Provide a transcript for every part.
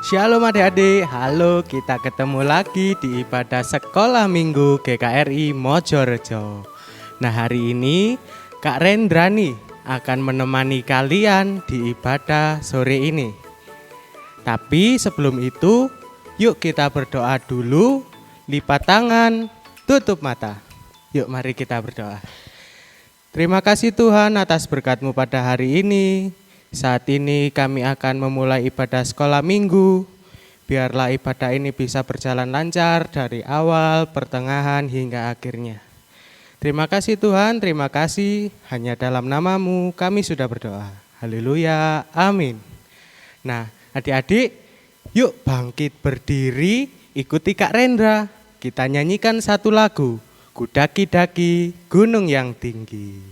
Shalom adik-adik, halo, kita ketemu lagi di ibadah sekolah minggu GKRI Mojorejo. Nah, hari ini Kak Rendra nih akan menemani kalian di ibadah sore ini. Tapi sebelum itu, yuk kita berdoa dulu, lipat tangan, tutup mata. Yuk mari kita berdoa. Terima kasih Tuhan atas berkat-Mu pada hari ini. Saat ini kami akan memulai ibadah sekolah minggu. Biarlah ibadah ini bisa berjalan lancar dari awal, pertengahan, hingga akhirnya. Terima kasih Tuhan, terima kasih. Hanya dalam nama-Mu kami sudah berdoa. Haleluya, amin. Nah, adik-adik, yuk bangkit berdiri, ikuti Kak Rendra. Kita nyanyikan satu lagu, Ku daki-daki gunung yang tinggi.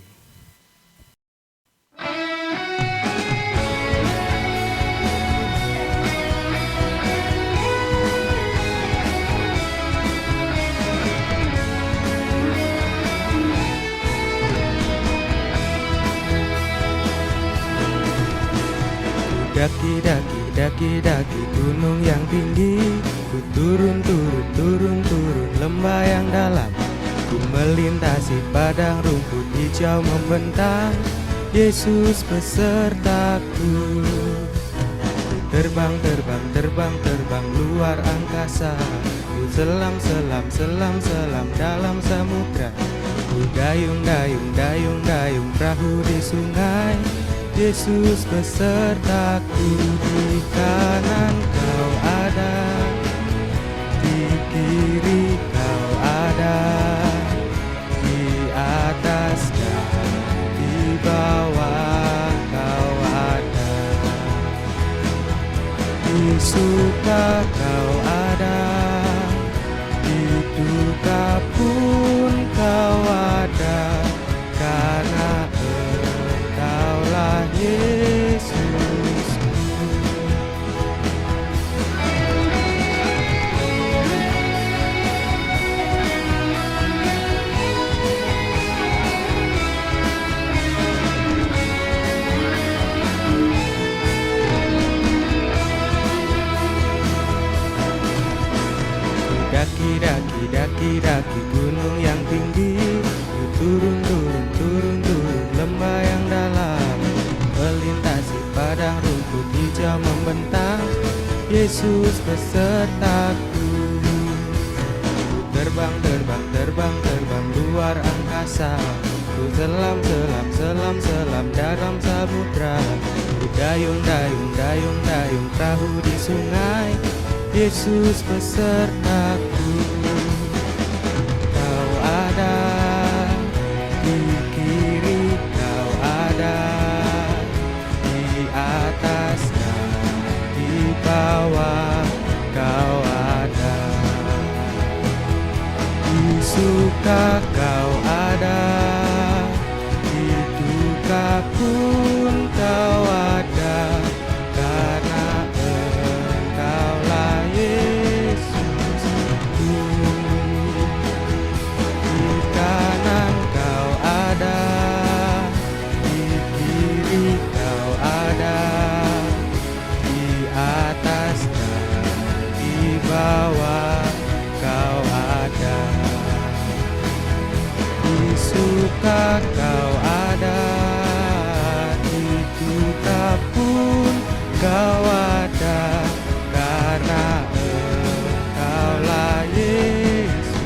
Daki-daki gunung yang tinggi, ku turun lembah yang dalam. Ku melintasi padang rumput hijau membentang, Yesus besertaku. Terbang luar angkasa, ku selam dalam samudra. Ku dayung perahu di sungai, Yesus besertaku. Di kanan kau ada, di kiri kau ada, di atas dan di bawah kau ada, di suka kau ada, di duka pun kau ada, karena Engkaulah Yesusku. Daki gunung yang tinggi, ku turun lembah yang dalam, melintasi padang rumput hijau membentang, Yesus besertaku. Terbang luar angkasa, ku selam dalam samudra. Ku dayung perahu di sungai, Yesus besertaku. Kau ada, di kiri kau ada, di atas dan di bawah kau ada, di suka kau ada, di duka pun kau ada, karena Engkaulah Yesusku. Di kanan kau ada, di kiri kau ada, di atas dan di bawah kau ada, di suka kau ada, di duka pun kau ada, karena Engkaulah Yesusku.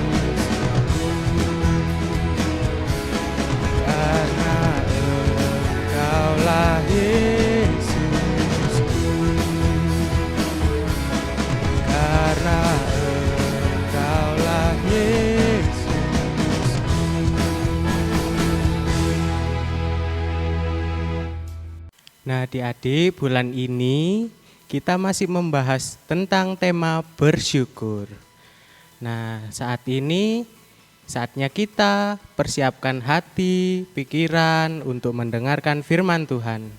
Karena Engkaulah Yesusku. Karena Engkaulah Yesusku. Nah, adik-adik, bulan ini kita masih membahas tentang tema bersyukur. Nah, saat ini saatnya kita persiapkan hati, pikiran untuk mendengarkan firman Tuhan.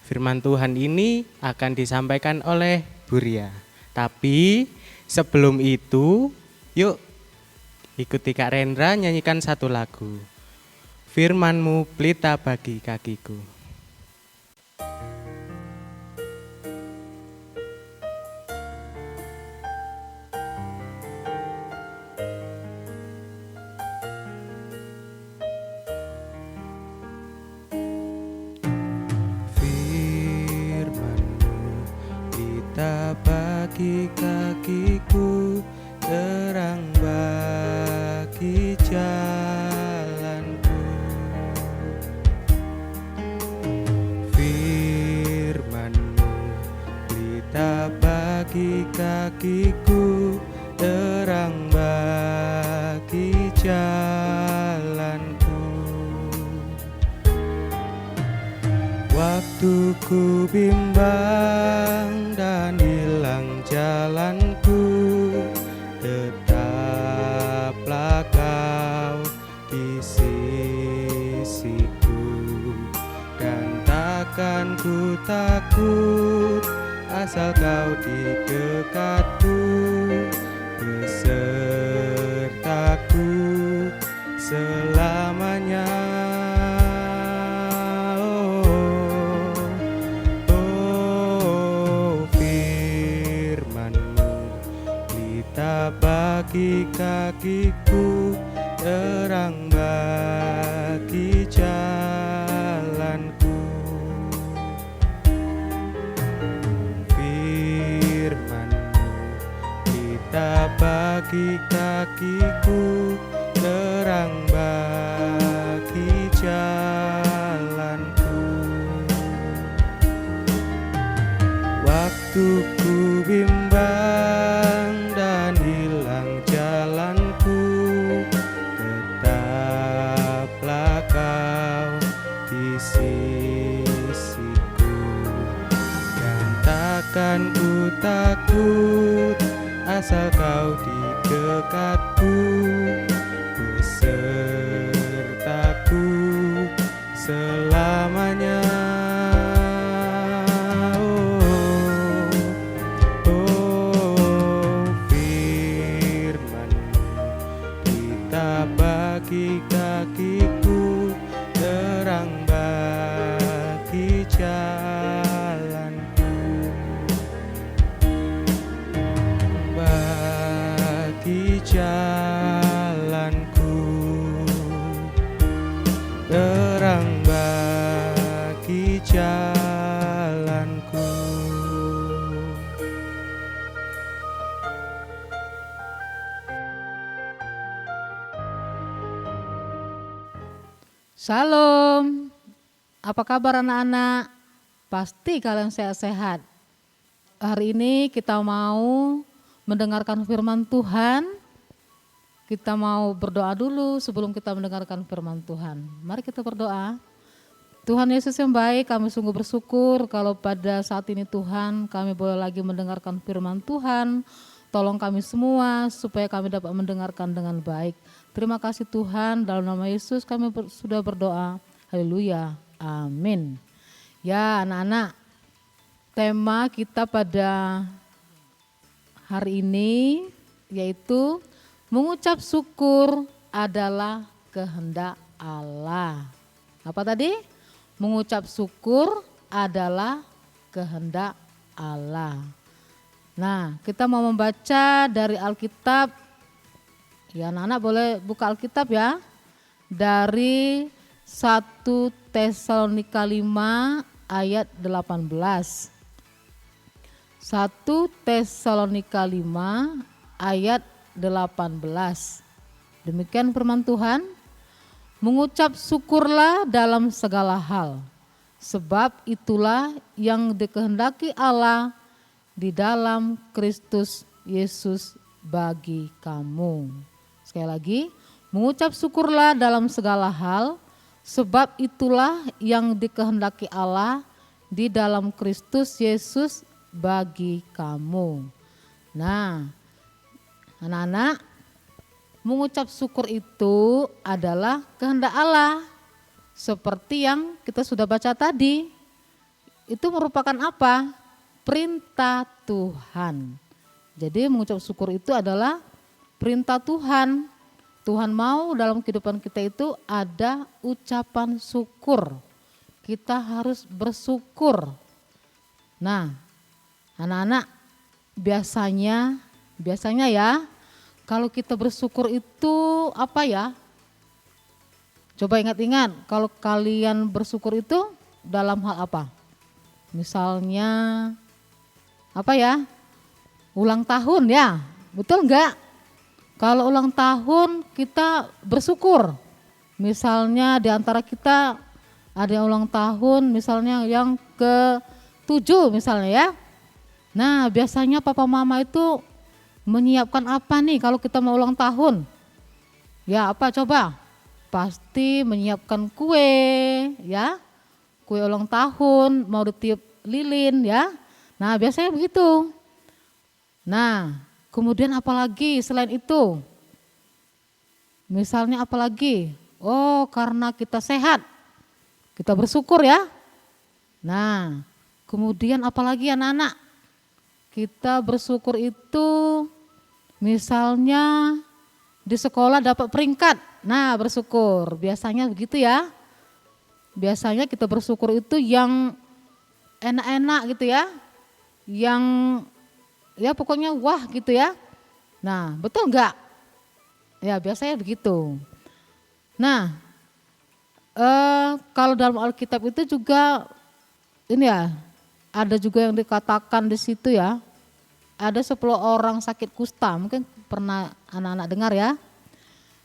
Firman Tuhan ini akan disampaikan oleh Buria. Tapi sebelum itu, yuk ikuti Kak Rendra nyanyikan satu lagu. Firman-Mu pelita bagi kakiku. pelita bagi kakiku, terang bagi jalanku. Firman-Mu pelita bagi kakiku, terang bagi jalanku. Waktu ku bimbang dan hilang jalanku, tetaplah Kau di sisiku, dan takkan ku takut asal Kau di dekatku, besertaku selamanya. Bagi kakiku, terang bagi jalanku. Firman-Mu pelita bagi kakiku, terang bagi jalanku. Waktu ku bimbang dan hilang jalanku, tetaplah Kau di sisiku, dan takkan ku takut asal Kau di dekatku, besertaku selamanya. Bagi kakiku, terang bagi jalanku, bagi jalanku, terang bagi jalanku. Shalom, apa kabar anak-anak? Pasti kalian sehat-sehat. Hari ini kita mau mendengarkan firman Tuhan. Kita mau berdoa dulu sebelum kita mendengarkan firman Tuhan. Mari kita berdoa. Tuhan Yesus yang baik, kami sungguh bersyukur kalau pada saat ini Tuhan kami boleh lagi mendengarkan firman Tuhan. Tolong kami semua supaya kami dapat mendengarkan dengan baik. Terima kasih Tuhan, dalam nama Yesus kami sudah berdoa. Haleluya, amin. Ya anak-anak, tema kita pada hari ini yaitu mengucap syukur adalah kehendak Allah. Apa tadi? Mengucap syukur adalah kehendak Allah. Nah, kita mau membaca dari Alkitab. Ya, anak-anak boleh buka Alkitab ya. Dari 1 Tesalonika 5 ayat 18. 1 Tesalonika 5 ayat 18. Demikian firman Tuhan. Mengucap syukurlah dalam segala hal, sebab itulah yang dikehendaki Allah di dalam Kristus Yesus bagi kamu. Sekali lagi, mengucap syukurlah dalam segala hal, sebab itulah yang dikehendaki Allah di dalam Kristus Yesus bagi kamu. Nah, anak-anak, mengucap syukur itu adalah kehendak Allah. Seperti yang kita sudah baca tadi, itu merupakan apa? Perintah Tuhan. Jadi mengucap syukur itu adalah perintah Tuhan. Tuhan mau dalam kehidupan kita itu ada ucapan syukur. Kita harus bersyukur. Nah, anak-anak biasanya ya, kalau kita bersyukur itu apa ya? Coba ingat-ingat, kalau kalian bersyukur itu dalam hal apa? Misalnya apa ya? Ulang tahun ya. Betul enggak? Kalau ulang tahun kita bersyukur. Misalnya di antara kita ada yang ulang tahun misalnya yang ke-7 misalnya ya. Nah, biasanya papa mama itu menyiapkan apa nih kalau kita mau ulang tahun? Ya, apa coba? Pasti menyiapkan kue ya. Kue ulang tahun, mau ditiup lilin ya. Nah, biasanya begitu. Nah, kemudian apalagi selain itu? Misalnya apalagi? Oh, karena kita sehat. Kita bersyukur ya. Nah, kemudian apalagi anak-anak? Kita bersyukur itu misalnya di sekolah dapat peringkat. Nah, bersyukur. Biasanya begitu ya. Biasanya kita bersyukur itu yang enak-enak gitu ya. Yang ya pokoknya wah gitu ya. Nah, betul enggak? Ya, biasanya begitu. Nah, kalau dalam Alkitab itu juga ini ya, ada juga yang dikatakan di situ ya. Ada 10 orang sakit kusta, mungkin pernah anak-anak dengar ya.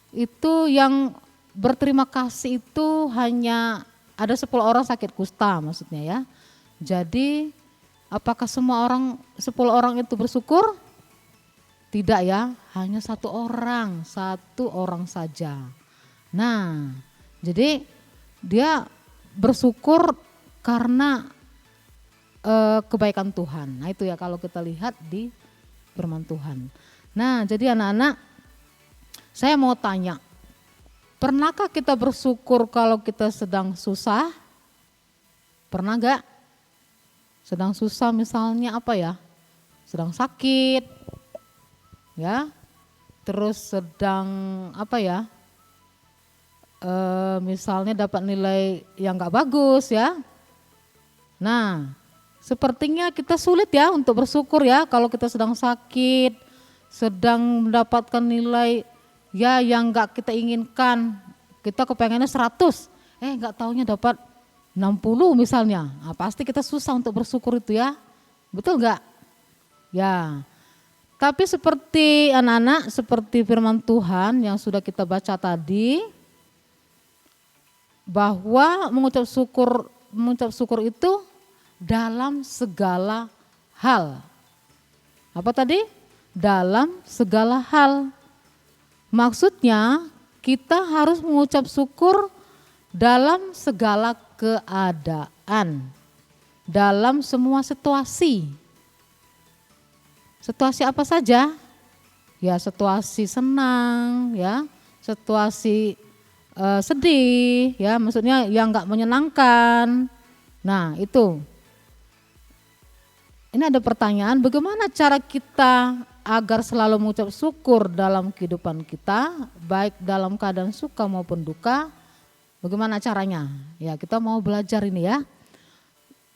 Itu yang berterima kasih itu hanya ada 10 orang sakit kusta maksudnya ya. Jadi apakah semua orang 10 orang itu bersyukur? Tidak ya, hanya satu orang saja. Nah, jadi dia bersyukur karena kebaikan Tuhan. Nah itu ya kalau kita lihat di firman Tuhan. Nah jadi anak-anak, saya mau tanya, pernahkah kita bersyukur kalau kita sedang susah? Pernah gak? Sedang susah misalnya apa ya? Sedang sakit, ya, terus sedang apa ya? Misalnya dapat nilai yang gak bagus ya. Nah, sepertinya kita sulit ya untuk bersyukur ya kalau kita sedang sakit, sedang mendapatkan nilai ya yang gak kita inginkan. Kita kepengennya 100, gak taunya dapat 60 misalnya. Nah, pasti kita susah untuk bersyukur itu ya. Betul gak? Ya. Tapi seperti anak-anak, seperti firman Tuhan yang sudah kita baca tadi, bahwa mengucap syukur itu dalam segala hal. Apa tadi? Dalam segala hal. Maksudnya kita harus mengucap syukur dalam segala keadaan. Dalam semua situasi. Situasi apa saja? Ya situasi senang, ya situasi sedih, ya maksudnya yang enggak menyenangkan. Nah itu. Ini ada pertanyaan, bagaimana cara kita agar selalu mengucap syukur dalam kehidupan kita, baik dalam keadaan suka maupun duka, bagaimana caranya? Ya kita mau belajar ini ya.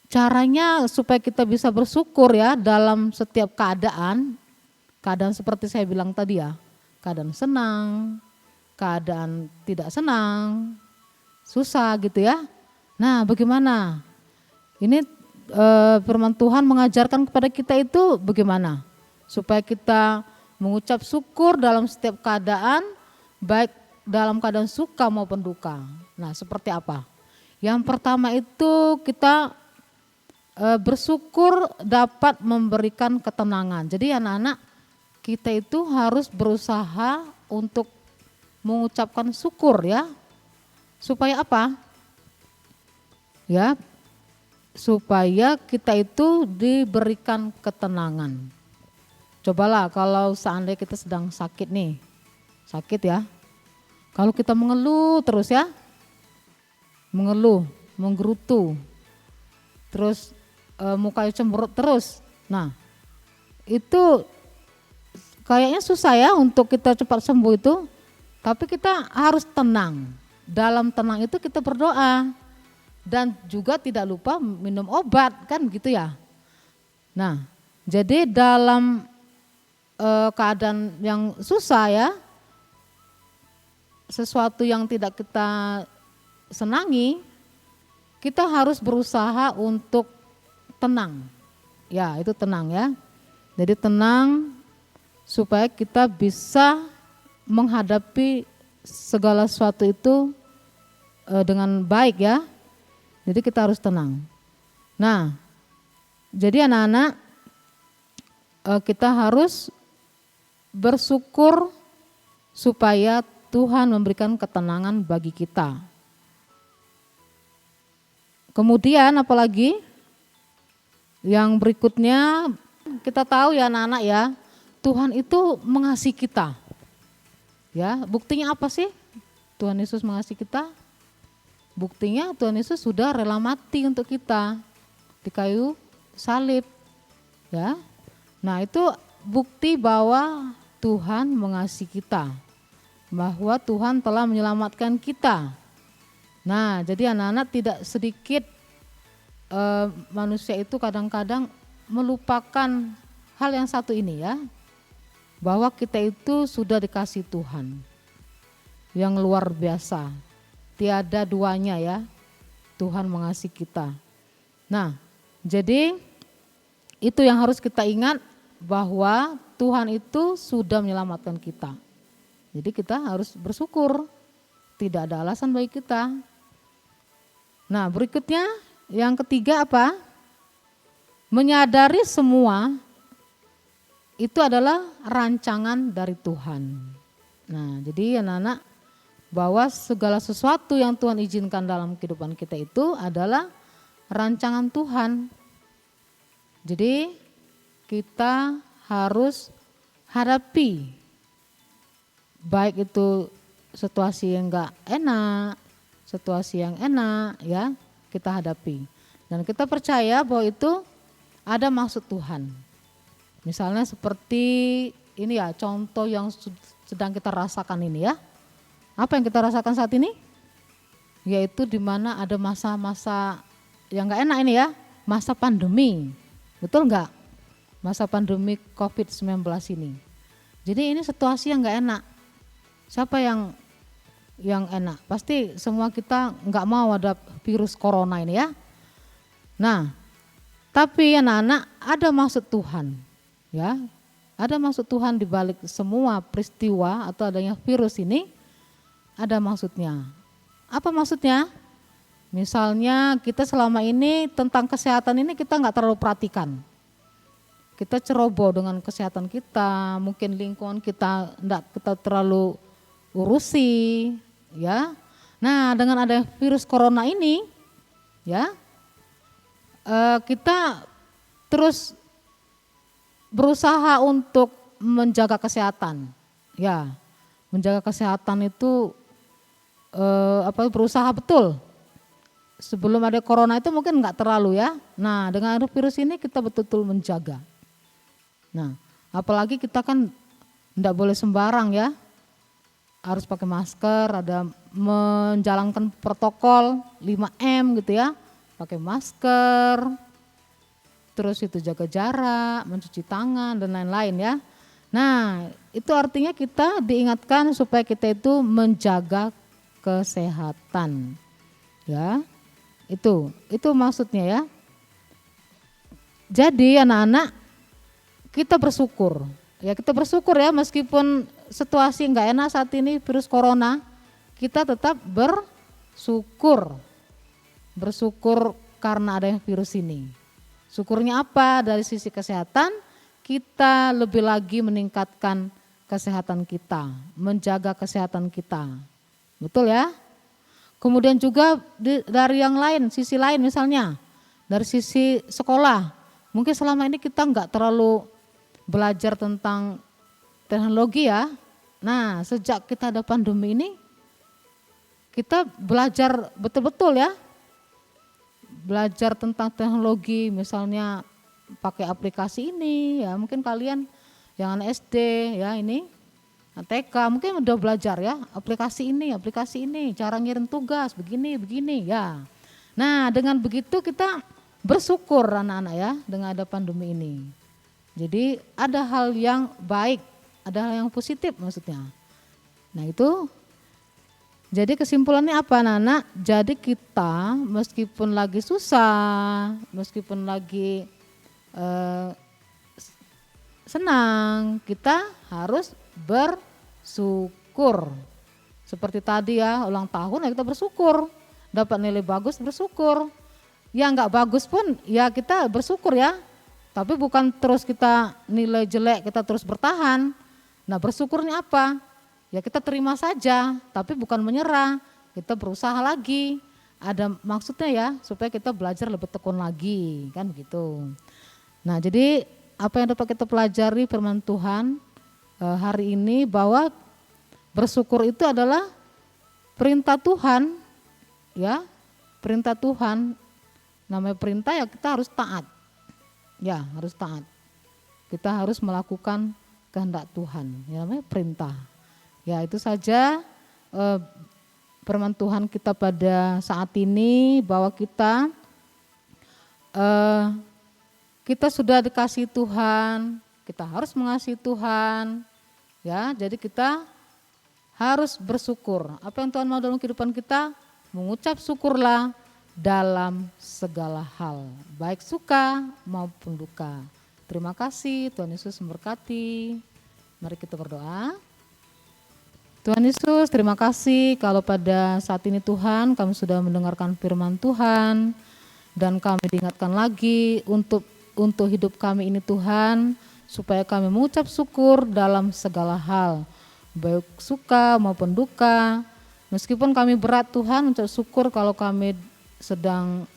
Caranya supaya kita bisa bersyukur ya dalam setiap keadaan seperti saya bilang tadi ya, keadaan senang, keadaan tidak senang, susah gitu ya. Nah bagaimana? Ini firman Tuhan mengajarkan kepada kita itu bagaimana? Supaya kita mengucap syukur dalam setiap keadaan, baik dalam keadaan suka maupun duka. Nah seperti apa? Yang pertama itu kita bersyukur dapat memberikan ketenangan. Jadi anak-anak kita itu harus berusaha untuk mengucapkan syukur ya. Supaya apa? Ya, supaya kita itu diberikan ketenangan. Cobalah kalau seandainya kita sedang sakit nih, sakit ya. Kalau kita mengeluh terus ya, mengeluh, menggerutu, terus mukanya cemberut terus. Nah itu kayaknya susah ya untuk kita cepat sembuh itu. Tapi kita harus tenang. Dalam tenang itu kita berdoa. Dan juga tidak lupa minum obat kan gitu ya. Nah jadi dalam keadaan yang susah ya, sesuatu yang tidak kita senangi, kita harus berusaha untuk tenang. Ya, itu tenang ya. Jadi tenang supaya kita bisa menghadapi segala sesuatu itu dengan baik ya. Jadi kita harus tenang. Nah, jadi anak-anak kita harus bersyukur supaya Tuhan memberikan ketenangan bagi kita. Kemudian apalagi yang berikutnya kita tahu ya anak-anak ya, Tuhan itu mengasihi kita. Ya, buktinya apa sih? Tuhan Yesus mengasihi kita. Buktinya Tuhan Yesus sudah rela mati untuk kita di kayu salib. Ya. Nah, itu bukti bahwa Tuhan mengasihi kita. Bahwa Tuhan telah menyelamatkan kita. Nah, jadi anak-anak tidak sedikit manusia itu kadang-kadang melupakan hal yang satu ini ya. Bahwa kita itu sudah dikasih Tuhan yang luar biasa. Tiada duanya ya, Tuhan mengasihi kita. Nah, jadi itu yang harus kita ingat bahwa Tuhan itu sudah menyelamatkan kita. Jadi kita harus bersyukur, tidak ada alasan bagi kita. Nah, berikutnya yang ketiga apa? Menyadari semua itu adalah rancangan dari Tuhan. Nah, jadi anak-anak bahwa segala sesuatu yang Tuhan izinkan dalam kehidupan kita itu adalah rancangan Tuhan. Jadi kita harus hadapi baik itu situasi yang enggak enak, situasi yang enak ya, kita hadapi. Dan kita percaya bahwa itu ada maksud Tuhan. Misalnya seperti ini ya, contoh yang sedang kita rasakan ini ya. Apa yang kita rasakan saat ini? Yaitu di mana ada masa-masa yang enggak enak ini ya, masa pandemi. Betul enggak? Masa pandemi COVID-19 ini. Jadi ini situasi yang enggak enak. Siapa yang enak? Pasti semua kita enggak mau ada virus corona ini ya. Nah, tapi anak-anak ada maksud Tuhan. Ya, ada maksud Tuhan di balik semua peristiwa atau adanya virus ini, ada maksudnya. Apa maksudnya? Misalnya kita selama ini tentang kesehatan ini kita nggak terlalu perhatikan. Kita ceroboh dengan kesehatan kita, mungkin lingkungan kita nggak kita terlalu urusi, ya. Nah, dengan ada virus corona ini, ya, kita terus berusaha untuk menjaga kesehatan, ya, menjaga kesehatan itu berusaha betul. Sebelum ada corona itu mungkin nggak terlalu ya. Nah, dengan ada virus ini kita betul-betul menjaga. Nah, apalagi kita kan nggak boleh sembarang ya, harus pakai masker, ada menjalankan protokol 5M gitu ya, pakai masker. Terus itu jaga jarak, mencuci tangan dan lain-lain ya. Nah, itu artinya kita diingatkan supaya kita itu menjaga kesehatan. Ya. Itu maksudnya ya. Jadi anak-anak kita bersyukur. Ya, kita bersyukur ya meskipun situasi enggak enak saat ini virus corona, kita tetap bersyukur. Bersyukur karena adanya virus ini. Syukurnya apa? Dari sisi kesehatan, kita lebih lagi meningkatkan kesehatan kita, menjaga kesehatan kita. Betul ya? Kemudian juga dari yang lain, sisi lain misalnya, dari sisi sekolah. Mungkin selama ini kita enggak terlalu belajar tentang teknologi ya. Nah, sejak kita ada pandemi ini, kita belajar betul-betul ya. Belajar tentang teknologi, misalnya pakai aplikasi ini ya, mungkin kalian yang anak SD ya ini, TK mungkin udah belajar ya, aplikasi ini, cara ngirim tugas begini ya. Nah, dengan begitu kita bersyukur anak-anak ya dengan ada pandemi ini. Jadi ada hal yang baik, ada hal yang positif maksudnya. Nah itu. Jadi kesimpulannya apa anak-anak? Jadi kita meskipun lagi susah, meskipun lagi eh, senang, kita harus bersyukur. Seperti tadi ya, ulang tahun ya kita bersyukur, dapat nilai bagus bersyukur. Ya nggak bagus pun ya kita bersyukur ya, tapi bukan terus kita nilai jelek kita terus bertahan. Nah bersyukurnya apa? Ya kita terima saja, tapi bukan menyerah, kita berusaha lagi. Ada maksudnya ya, supaya kita belajar lebih tekun lagi, kan begitu. Nah jadi apa yang dapat kita pelajari firman Tuhan hari ini, bahwa bersyukur itu adalah perintah Tuhan, ya perintah Tuhan. Namanya perintah ya kita harus taat, ya harus taat. Kita harus melakukan kehendak Tuhan, ya namanya perintah. Ya itu saja firman Tuhan kita pada saat ini, bahwa kita sudah dikasih Tuhan, kita harus mengasihi Tuhan, ya. Jadi kita harus bersyukur. Apa yang Tuhan mau dalam kehidupan kita? Mengucap syukurlah dalam segala hal, baik suka maupun duka. Terima kasih, Tuhan Yesus memberkati. Mari kita berdoa. Tuhan Yesus, terima kasih kalau pada saat ini Tuhan kami sudah mendengarkan firman Tuhan, dan kami diingatkan lagi untuk hidup kami ini Tuhan, supaya kami mengucap syukur dalam segala hal, baik suka maupun duka. Meskipun kami berat Tuhan, mengucap syukur kalau kami sedang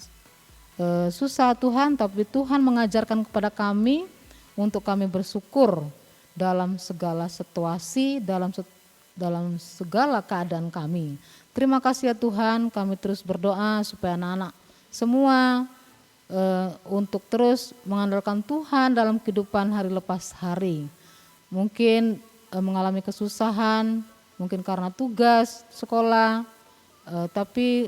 susah Tuhan, tapi Tuhan mengajarkan kepada kami untuk kami bersyukur dalam segala situasi, dalam segala keadaan kami. Terima kasih ya Tuhan, kami terus berdoa supaya anak-anak semua untuk terus mengandalkan Tuhan dalam kehidupan hari lepas hari. Mungkin mengalami kesusahan, mungkin karena tugas sekolah, tapi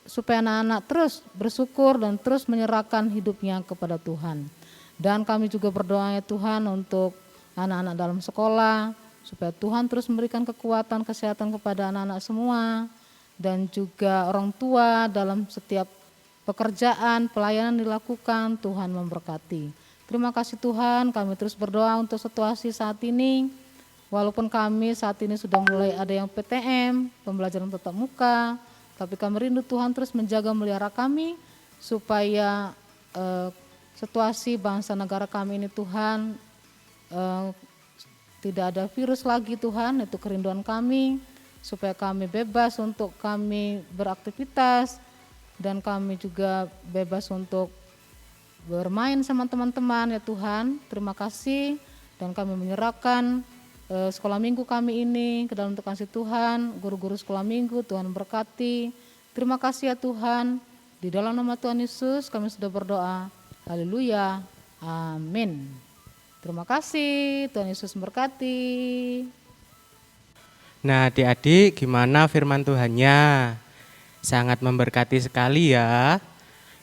supaya anak-anak terus bersyukur dan terus menyerahkan hidupnya kepada Tuhan. Dan kami juga berdoa ya Tuhan untuk anak-anak dalam sekolah, supaya Tuhan terus memberikan kekuatan, kesehatan kepada anak-anak semua, dan juga orang tua dalam setiap pekerjaan, pelayanan dilakukan, Tuhan memberkati. Terima kasih Tuhan, kami terus berdoa untuk situasi saat ini, walaupun kami saat ini sudah mulai ada yang PTM, pembelajaran tatap muka, tapi kami rindu Tuhan terus menjaga melihara kami, supaya situasi bangsa negara kami ini Tuhan tidak ada virus lagi Tuhan. Itu kerinduan kami, supaya kami bebas untuk kami beraktivitas, dan kami juga bebas untuk bermain sama teman-teman ya Tuhan. Terima kasih, dan kami menyerahkan sekolah minggu kami ini ke dalam kasih Tuhan, guru-guru sekolah minggu, Tuhan berkati. Terima kasih ya Tuhan, di dalam nama Tuhan Yesus kami sudah berdoa. Haleluya, amin. Terima kasih, Tuhan Yesus memberkati. Nah adik-adik, gimana firman Tuhannya? Sangat memberkati sekali ya.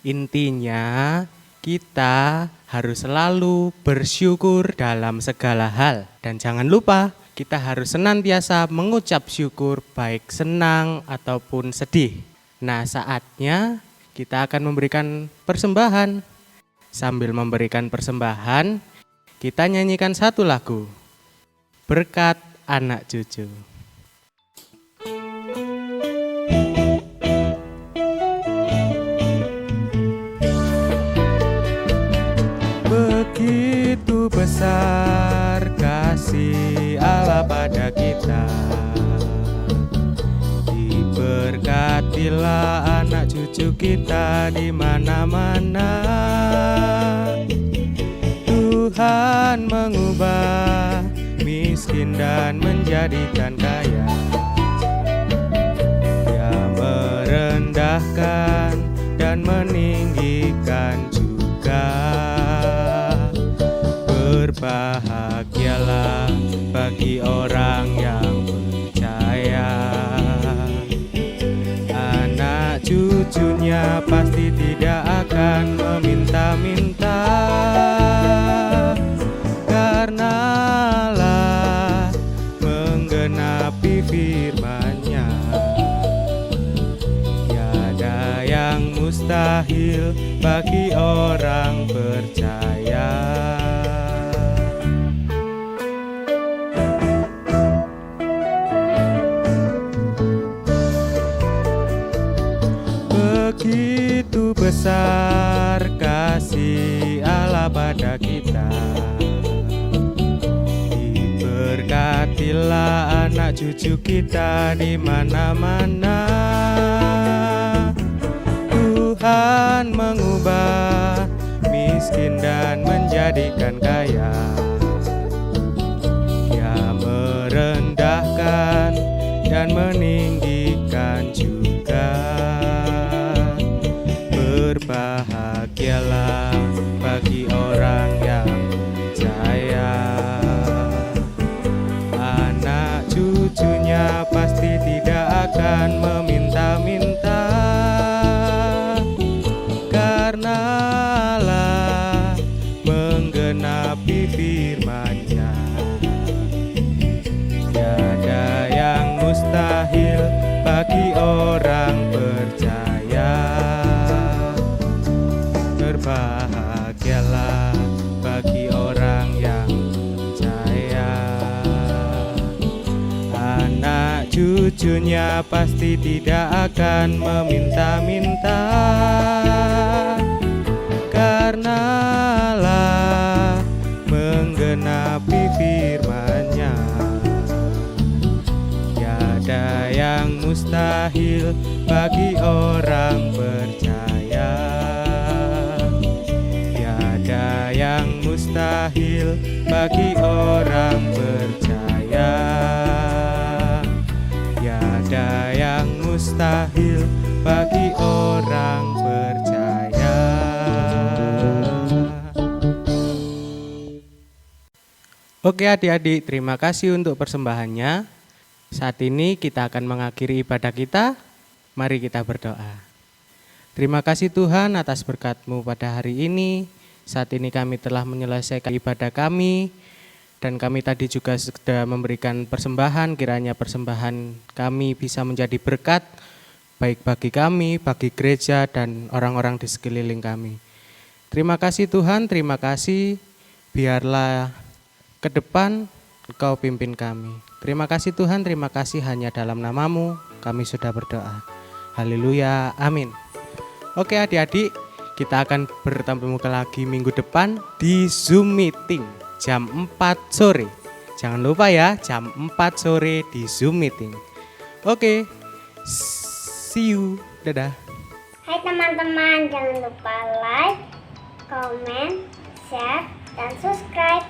Intinya kita harus selalu bersyukur dalam segala hal. Dan jangan lupa, kita harus senantiasa mengucap syukur baik senang ataupun sedih. Nah saatnya kita akan memberikan persembahan. Sambil memberikan persembahan, kita nyanyikan satu lagu, Berkat Anak Cucu. Begitu besar kasih Allah pada kita, diberkatilah anak cucu kita di mana-mana. Tuhan mengubah miskin dan menjadikan kaya. Dia merendahkan dan meninggikan juga. Berbahagialah bagi orang yang percaya, anak cucunya pasti tidak akan meminta-minta, karena Allah menggenapi firman-Nya. Tiada yang mustahil mustahil bagi orang percaya. Begitu besar kasih Allah pada kita, diberkatilah anak cucu kita di mana-mana. Tuhan mengubah miskin dan menjadikan kaya. Dia merendahkan dan meninggikan juga. Berbahagialah bagi orang yang percaya. Anak cucunya pasti tidak akan meminta-minta, karena Allah menggenapi firman-Nya. Tiada yang mustahil bagi orang percaya. Berbahagialah bagi orang yang percaya. Anak cucunya pasti tidak akan meminta-minta, karena Allah menggenapi firman-Nya. Tiada yang mustahil bagi orang percaya. Tiada yang mustahil bagi orang percaya. Tiada yang mustahil bagi orang percaya. Oke adik-adik, terima kasih untuk persembahannya. Saat ini kita akan mengakhiri ibadah kita. Mari kita berdoa. Terima kasih Tuhan atas berkat-Mu pada hari ini. Saat ini kami telah menyelesaikan ibadah kami, dan kami tadi juga sudah memberikan persembahan. Kiranya persembahan kami bisa menjadi berkat, baik bagi kami, bagi gereja, dan orang-orang di sekeliling kami. Terima kasih Tuhan, terima kasih. Biarlah ke depan Engkau pimpin kami. Terima kasih Tuhan, terima kasih, hanya dalam nama-Mu kami sudah berdoa. Haleluya, amin. Oke adik-adik, kita akan bertemu lagi minggu depan di Zoom meeting jam 4 sore. Jangan lupa ya, jam 4 sore di Zoom meeting. Oke, see you, dadah. Hai teman-teman, jangan lupa like, comment, share, dan subscribe.